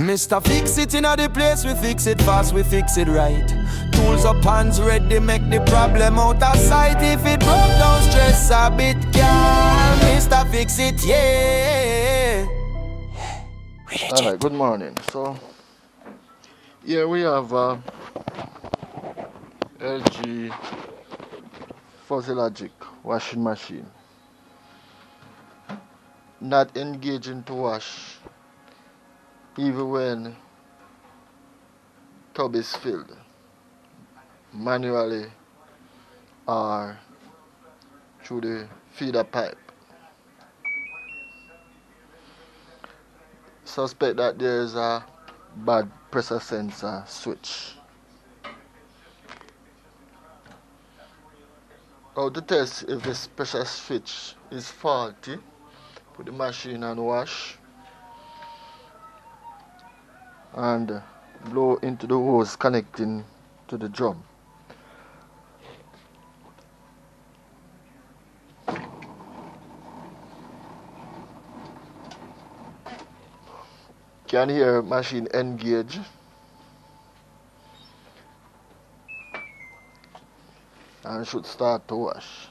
Mr. Fix It in the place, we fix it fast, we fix it right. Tools up, hands ready, make the problem out of sight. If it broke down, stress a bit, girl. Mr. Fix It, yeah. Alright, good morning. So, here we have LG Fuzzy Logic washing machine. Not engaging to wash even when tub is filled, manually or through the feeder pipe. Suspect that there is a bad pressure sensor switch. How to test if this pressure switch is faulty? Put the machine on wash and blow into the hose connecting to the drum. Can hear machine engage and should start to wash.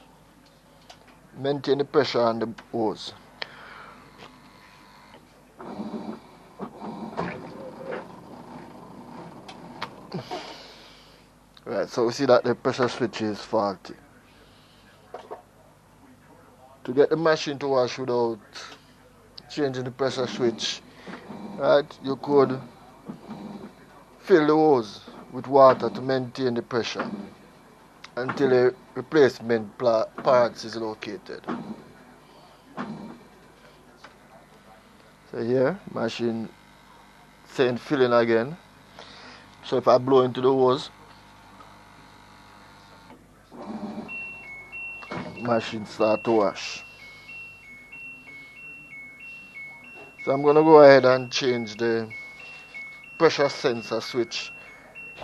Maintain the pressure on the hose. Right, so we see that the pressure switch is faulty. To get the machine to wash without changing the pressure switch, right, you could fill the hose with water to maintain the pressure until a replacement parts is located. So here, machine saying filling again. So if I blow into the hose, machine start to wash. So I'm gonna go ahead and change the pressure sensor switch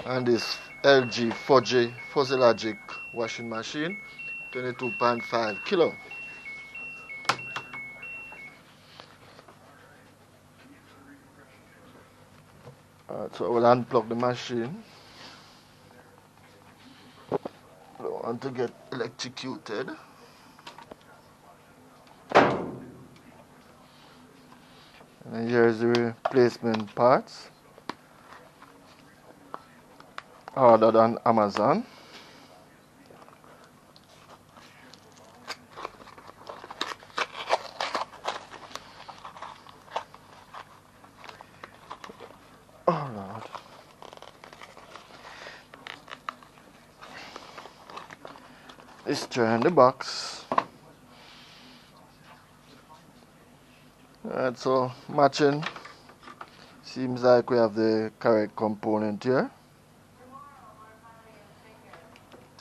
on this LG Fuzzy Logic washing machine, 22.5 kilo. Alright, so I will unplug the machine. I don't want to get electrocuted. And here's the replacement parts ordered on Amazon. Oh Lord. Let's turn the box. Alright, so matching. Seems like we have the correct component here.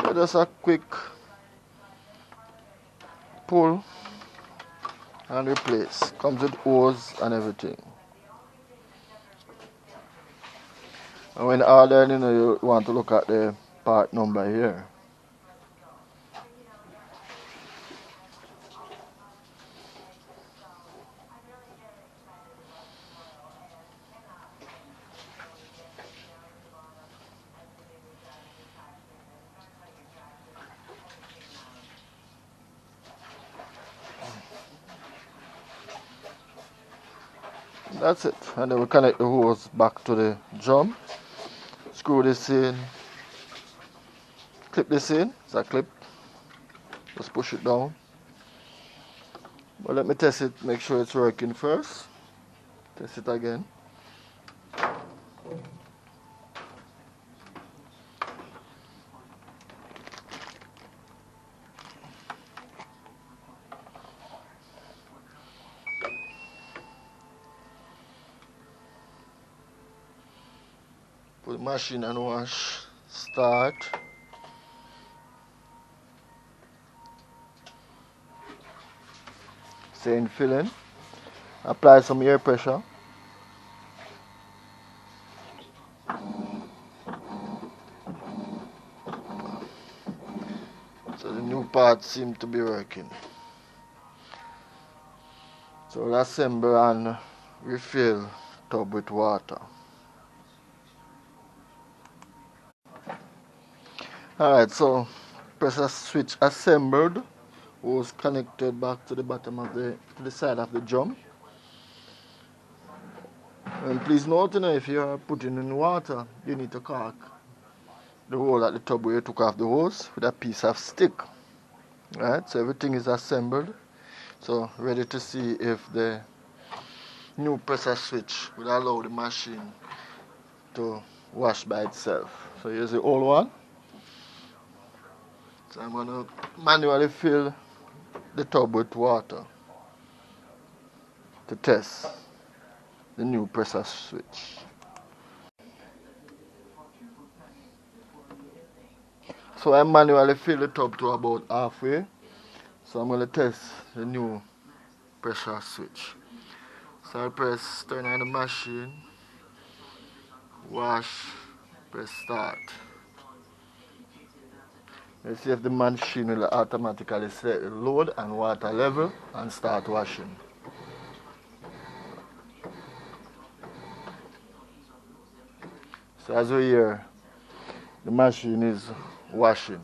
So just a quick pull and replace. Comes with hose and everything. And when ordering, you want to look at the part number here. That's it, and then we connect the hose back to the drum. Screw this in, clip this in. It's a clip. Just push it down. But let me test it, make sure it's working first. Test it again. Put the machine and wash. Start. Saying filling. Apply some air pressure. So the new parts seem to be working. So we'll assemble and refill tub with water. Alright, so pressure switch assembled, was connected back to the bottom of the side of the drum. And please note, if you are putting in water, you need to cork the hole at the tub where you took off the hose with a piece of stick. Right, so everything is assembled. So ready to see if the new pressure switch will allow the machine to wash by itself. So here's the old one. So I'm going to manually fill the tub with water to test the new pressure switch. So I manually fill the tub to about halfway. So I'm going to test the new pressure switch. So I press turn on the machine, wash, press start. Let's see if the machine will automatically set the load and water level and start washing. So as we hear, the machine is washing.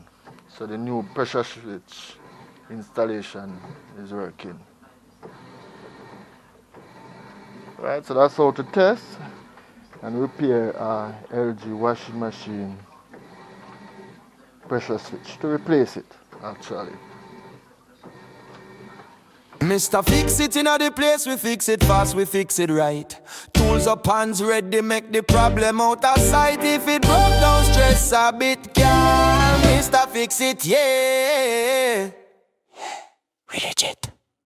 So the new pressure switch installation is working. Right, so that's how to test and repair our LG washing machine pressure switch, to replace it actually. Mr. Fix It in the place, we fix it fast, we fix it right. Tools up, hands ready, make the problem out of sight. If it broke down, stress a bit, calm. Mr. Fix It, yeah. We legit.